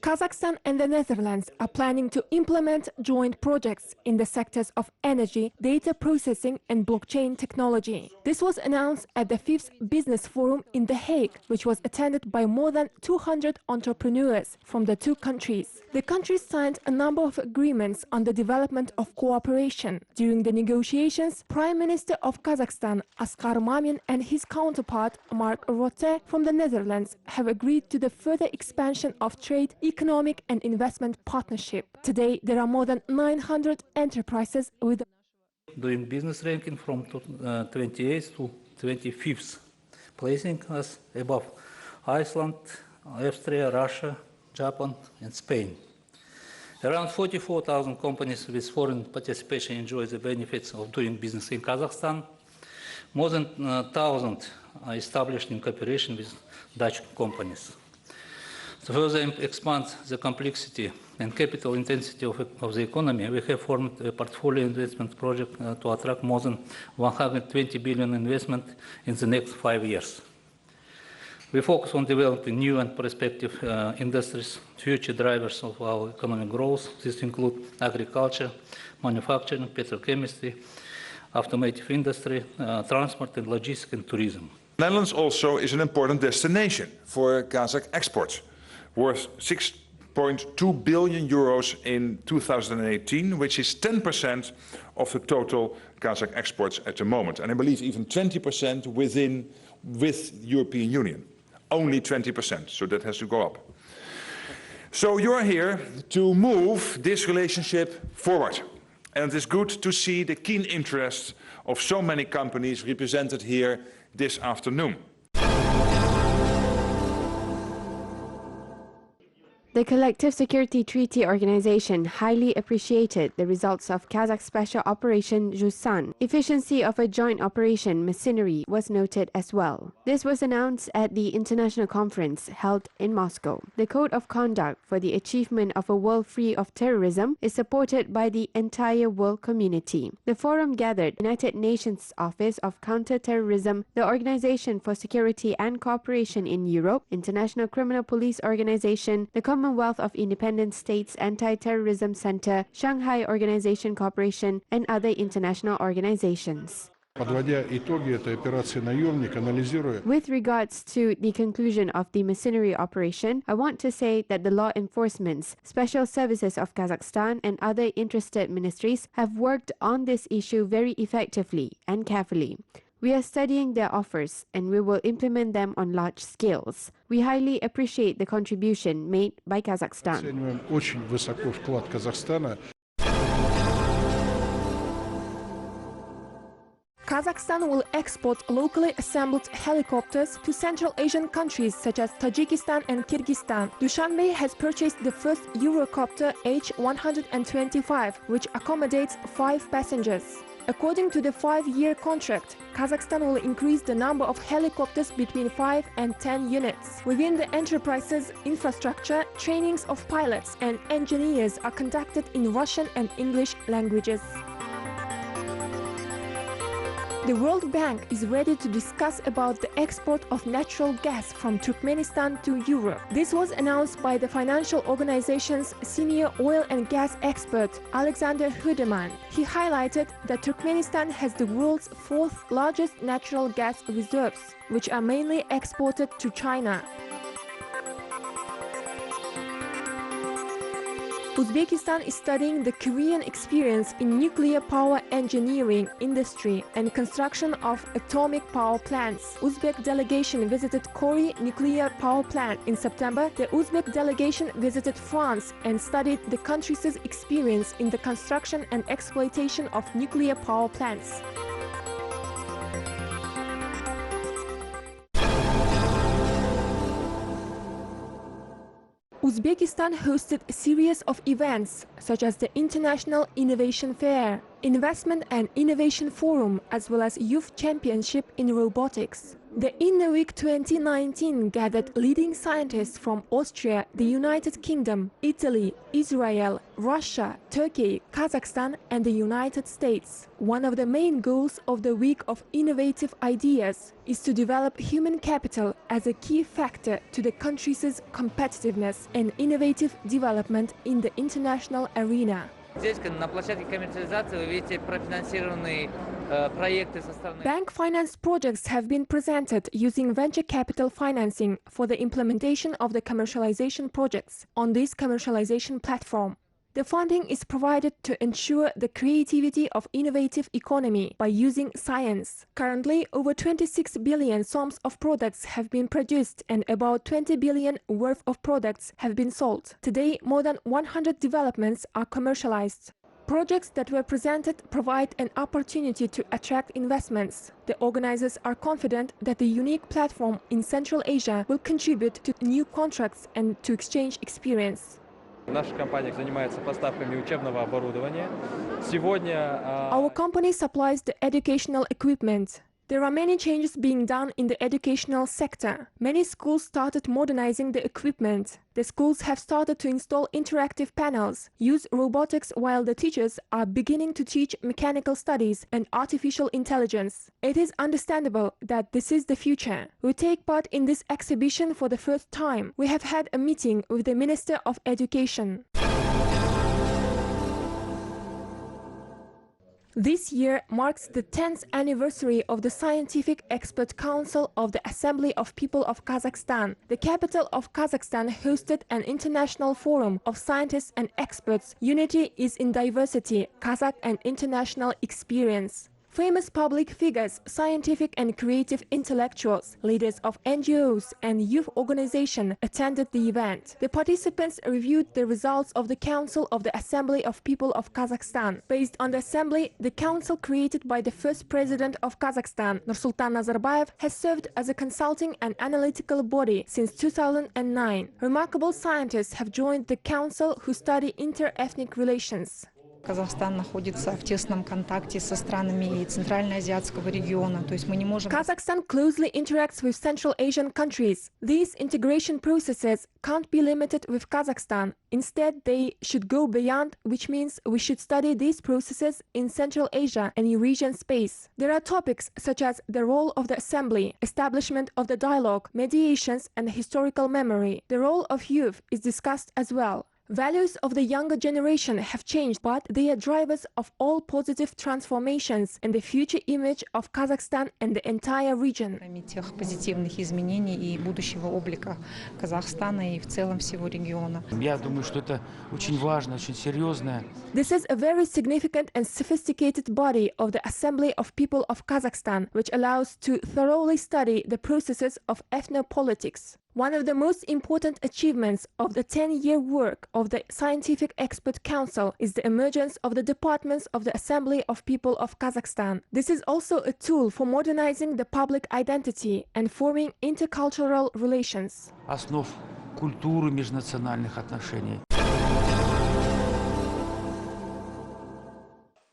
Kazakhstan and the Netherlands are planning to implement joint projects in the sectors of energy, data processing and blockchain technology. This was announced at the 5th Business Forum in The Hague, which was attended by more than 200 entrepreneurs from the two countries. The countries signed a number of agreements on the development of cooperation. During the negotiations, Prime Minister of Kazakhstan, Askar Mamin, and his counterpart, Mark Rutte, from the Netherlands, have agreed to the further expansion of trade, economic and investment partnership. Today, there are more than 900 enterprises with doing business ranking from 28th to 25th, placing us above Iceland, Austria, Russia, Japan and Spain. Around 44,000 companies with foreign participation enjoy the benefits of doing business in Kazakhstan. More than 1,000 are established in cooperation with Dutch companies. To further expand the complexity and capital intensity of the economy, we have formed a portfolio investment project to attract more than 120 billion investment in the next 5 years. We focus on developing new and prospective industries, future drivers of our economic growth. These include agriculture, manufacturing, petrochemistry, automotive industry, transport and logistics and tourism. The Netherlands also is an important destination for Kazakh exports, worth 6.2 billion euros in 2018, which is 10% of the total Kazakh exports at the moment. And I believe even 20% with the European Union. Only 20%, so that has to go up. So you are here to move this relationship forward. And it is good to see the keen interest of so many companies represented here this afternoon. The Collective Security Treaty Organization highly appreciated the results of Kazakh Special Operation Zhusan. Efficiency of a joint operation machinery was noted as well. This was announced at the international conference held in Moscow. The Code of Conduct for the Achievement of a World Free of Terrorism is supported by the entire world community. The forum gathered United Nations Office of Counter-Terrorism, the Organization for Security and Cooperation in Europe, International Criminal Police Organization, the Commonwealth of Independent States Anti-Terrorism Center, Shanghai Organization Corporation, and other international organizations. With regards to the conclusion of the machinery operation, I want to say that the law enforcement, special services of Kazakhstan and other interested ministries have worked on this issue very effectively and carefully. We are studying their offers and we will implement them on large scales. We highly appreciate the contribution made by Kazakhstan. Kazakhstan will export locally assembled helicopters to Central Asian countries such as Tajikistan and Kyrgyzstan. Dushanbe has purchased the first Eurocopter H-125, which accommodates 5 passengers. According to the 5-year contract, Kazakhstan will increase the number of helicopters between 5 and 10 units. Within the enterprise's infrastructure, trainings of pilots and engineers are conducted in Russian and English languages. The World Bank is ready to discuss about the export of natural gas from Turkmenistan to Europe. This was announced by the financial organization's senior oil and gas expert, Alexander Hudeman. He highlighted that Turkmenistan has the world's 4th largest natural gas reserves, which are mainly exported to China. Uzbekistan is studying the Korean experience in nuclear power engineering industry and construction of atomic power plants. Uzbek delegation visited Kori nuclear power plant. In September, the Uzbek delegation visited France and studied the country's experience in the construction and exploitation of nuclear power plants. Uzbekistan hosted a series of events such as the International Innovation Fair, Investment and Innovation Forum, as well as Youth Championship in Robotics. The InnoWeek 2019 gathered leading scientists from Austria, the United Kingdom, Italy, Israel, Russia, Turkey, Kazakhstan and the United States. One of the main goals of the Week of Innovative Ideas is to develop human capital as a key factor to the country's competitiveness and innovative development in the international arena. Здесь на площадке коммерциализации вы видите профинансированные проекты со стороны. Bank finance projects have been presented using venture capital financing for the implementation of the commercialization projects on this commercialization platform. The funding is provided to ensure the creativity of innovative economy by using science. Currently, over 26 billion sums of products have been produced and about 20 billion worth of products have been sold. Today, more than 100 developments are commercialized. Projects that were presented provide an opportunity to attract investments. The organizers are confident that the unique platform in Central Asia will contribute to new contracts and to exchange experience. Наша компания занимается поставками учебного оборудования. Сегодня Our company supplies the educational equipment. There are many changes being done in the educational sector. Many schools started modernizing the equipment. The schools have started to install interactive panels, use robotics while the teachers are beginning to teach mechanical studies and artificial intelligence. It is understandable that this is the future. We take part in this exhibition for the first time. We have had a meeting with the Minister of Education. This year marks the 10th anniversary of the Scientific Expert Council of the Assembly of People of Kazakhstan. The capital of Kazakhstan hosted an international forum of scientists and experts. Unity is in diversity, Kazakh and international experience. Famous public figures, scientific and creative intellectuals, leaders of NGOs and youth organizations attended the event. The participants reviewed the results of the Council of the Assembly of People of Kazakhstan. Based on the assembly, the council created by the first president of Kazakhstan, Nursultan Nazarbayev, has served as a consulting and analytical body since 2009. Remarkable scientists have joined the council who study inter-ethnic relations. Казахстан находится в тесном контакте со странами Центральноазиатского региона, то есть мы не можем. Kazakhstan closely interacts with Central Asian countries. These integration processes can't be limited with Kazakhstan. Instead, they should go beyond, which means we should study these processes in Central Asia and Eurasian space. There are topics such as the role of the assembly, establishment of the dialogue, mediations, and historical memory. The role of youth is discussed as well. Values of the younger generation have changed, but they are drivers of all positive transformations in the future image of Kazakhstan and the entire region. Тех позитивных изменений и будущего облика Казахстана и в целом всего региона. Я думаю, что это очень важно, очень серьезно. This is a very significant and sophisticated body of the Assembly of People of Kazakhstan, which allows to thoroughly study the processes of ethnopolitics. One of the most important achievements of the 10-year work of the Scientific Expert Council is the emergence of the departments of the Assembly of People of Kazakhstan. This is also a tool for modernizing the public identity and forming intercultural relations. Основ культуры межнациональных отношений.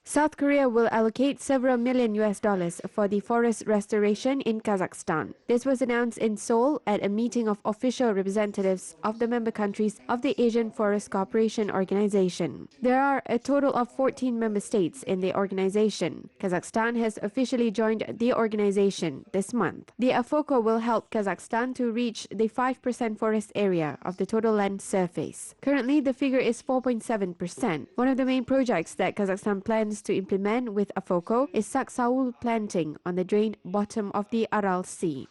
South Korea will allocate several million US dollars for the forest restoration in Kazakhstan. This was announced in Seoul at a meeting of official representatives of the member countries of the Asian Forest Cooperation Organization. There are a total of 14 member states in the organization. Kazakhstan has officially joined the organization this month. The AFOCO will help Kazakhstan to reach the 5% forest area of the total land surface. Currently, the figure is 4.7%. One of the main projects that Kazakhstan plans to implement with AFOCO is Saksaul planting on the drained bottom of the Aral Sea.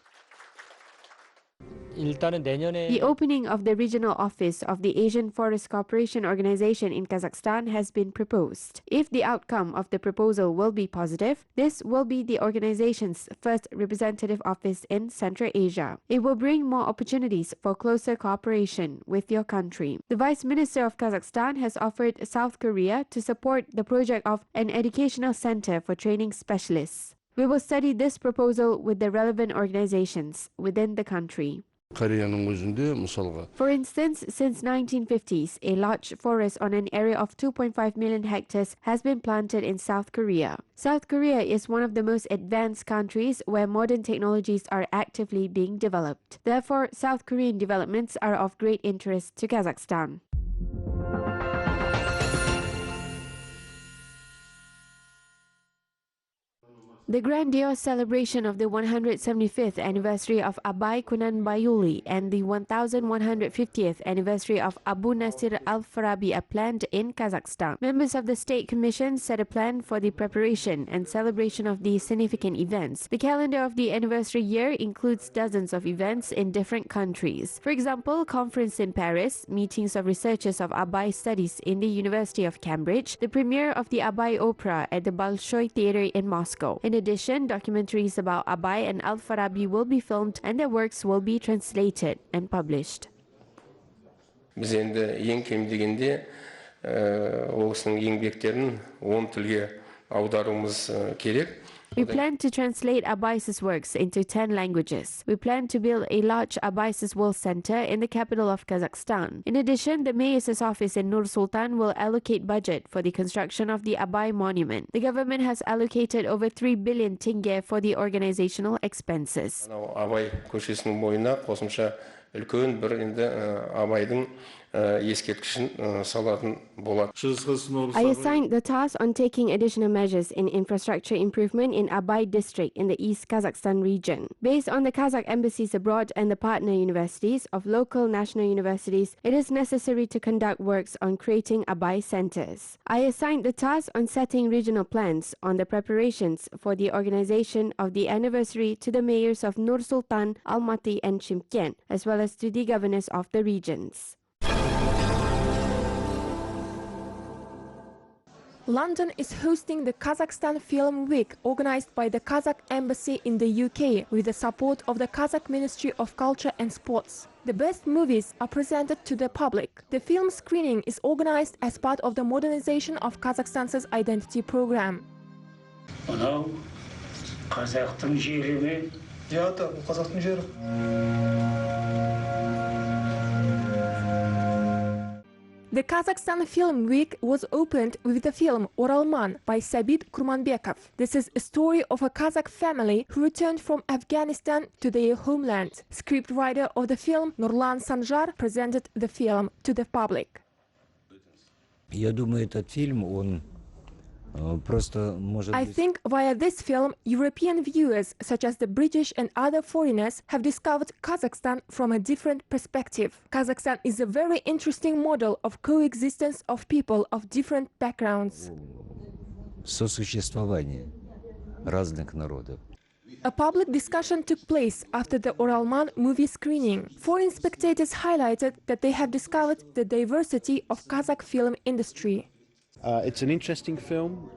The opening of the regional office of the Asian Forest Cooperation Organization in Kazakhstan has been proposed. If the outcome of the proposal will be positive, this will be the organization's first representative office in Central Asia. It will bring more opportunities for closer cooperation with your country. The Vice Minister of Kazakhstan has offered South Korea to support the project of an educational center for training specialists. We will study this proposal with the relevant organizations within the country. For instance, since 1950s, a large forest on an area of 2.5 million hectares has been planted in South Korea. South Korea is one of the most advanced countries where modern technologies are actively being developed. Therefore, South Korean developments are of great interest to Kazakhstan. The grandiose celebration of the 175th anniversary of Abay Kunan Bayuli and the 1150th anniversary of Abu Nasir al-Farabi are planned in Kazakhstan. Members of the State Commission set a plan for the preparation and celebration of these significant events. The calendar of the anniversary year includes dozens of events in different countries. For example, conference in Paris, meetings of researchers of Abay studies in the University of Cambridge, the premiere of the Abay Opera at the Bolshoi Theatre in Moscow. In addition, documentaries about Abay and Al-Farabi will be filmed and their works will be translated and published. Biz endi ең кем дегенде ол кісінің еңбектерін 10 тілге аударуымыз керек. We plan to translate Abay's works into 10 languages. We plan to build a large Abay's World Center in the capital of Kazakhstan. In addition, the mayor's office in Nur Sultan will allocate budget for the construction of the Abay monument. The government has allocated over 3 billion tenge for the organizational expenses. Abay көшесінің бойына қосымша үлкен бір енді Абайдың ескерткішін салатын болады. I assigned the task on taking additional measures in infrastructure improvement in Abay district in the East Kazakhstan region. Based on the Kazakh embassies abroad and the partner universities of local national universities, it is necessary to conduct works on creating Abay centers. I assigned the task on setting regional plans on the preparations for the organization of the anniversary to the mayors of Nur Sultan, Almaty and Shymkent, as well as to the governors of the regions. London is hosting the Kazakhstan Film Week organized by the Kazakh Embassy in the UK with the support of the Kazakh Ministry of Culture and Sports. The best movies are presented to the public. The film screening is organized as part of the modernization of Kazakhstan's identity program. The Kazakhstan Film Week was opened with the film Oralman by Sabit Kurmanbekov. This is a story of a Kazakh family who returned from Afghanistan to their homeland. Scriptwriter of the film, Nurlan Sanjar, presented the film to the public. Я думаю, этот фильм, он I think via this film, European viewers, such as the British and other foreigners, have discovered Kazakhstan from a different perspective. Kazakhstan is a very interesting model of coexistence of people of different backgrounds. Сосуществование разных народов. A public discussion took place after the Oralman movie screening. Foreign spectators highlighted that they have discovered the diversity of Kazakh film industry. It's an interesting film,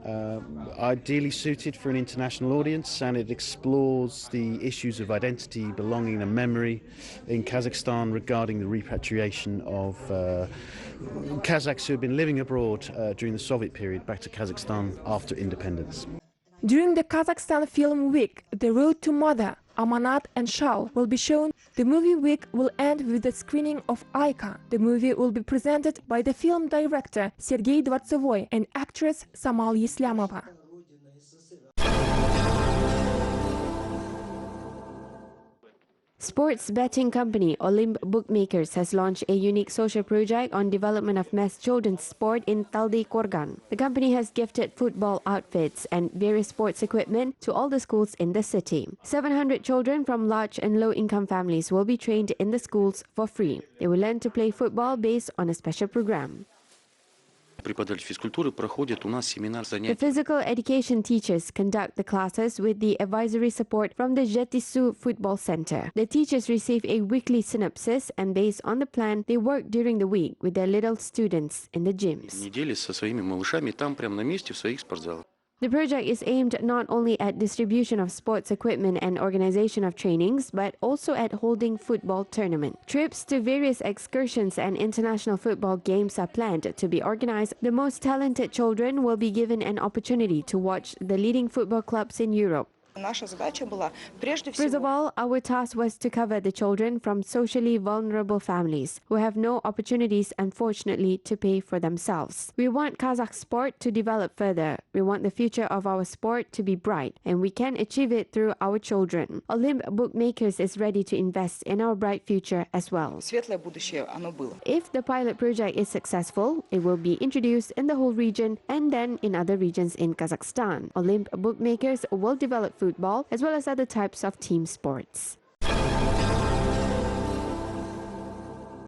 ideally suited for an international audience, and it explores the issues of identity, belonging and memory in Kazakhstan regarding the repatriation of Kazakhs who have been living abroad during the Soviet period back to Kazakhstan after independence. During the Kazakhstan Film Week, The Road to Mother, Amanat and Shal will be shown. The movie week will end with the screening of Aika. The movie will be presented by the film director Sergei Dvortsevoy and actress Samal Yeslamova. Sports betting company Olymp Bookmakers has launched a unique social project on development of mass children's sport in Taldi Korgan. The company has gifted football outfits and various sports equipment to all the schools in the city. 700 children from large and low-income families will be trained in the schools for free. They will learn to play football based on a special program. The physical education teachers conduct the classes with the advisory support from the Jetisu Football Center. The teachers receive a weekly synopsis, and based on the plan, they work during the week with their little students in the gyms. The project is aimed not only at distribution of sports equipment and organization of trainings, but also at holding football tournament. Trips to various excursions and international football games are planned to be organized. The most talented children will be given an opportunity to watch the leading football clubs in Europe. First of all, our task was to cover the children from socially vulnerable families who have no opportunities, unfortunately, to pay for themselves. We want Kazakh sport to develop further. We want the future of our sport to be bright, and we can achieve it through our children. Olymp Bookmakers is ready to invest in our bright future as well. If the pilot project is successful, it will be introduced in the whole region and then in other regions in Kazakhstan. Olymp Bookmakers will develop football as well as other types of team sports.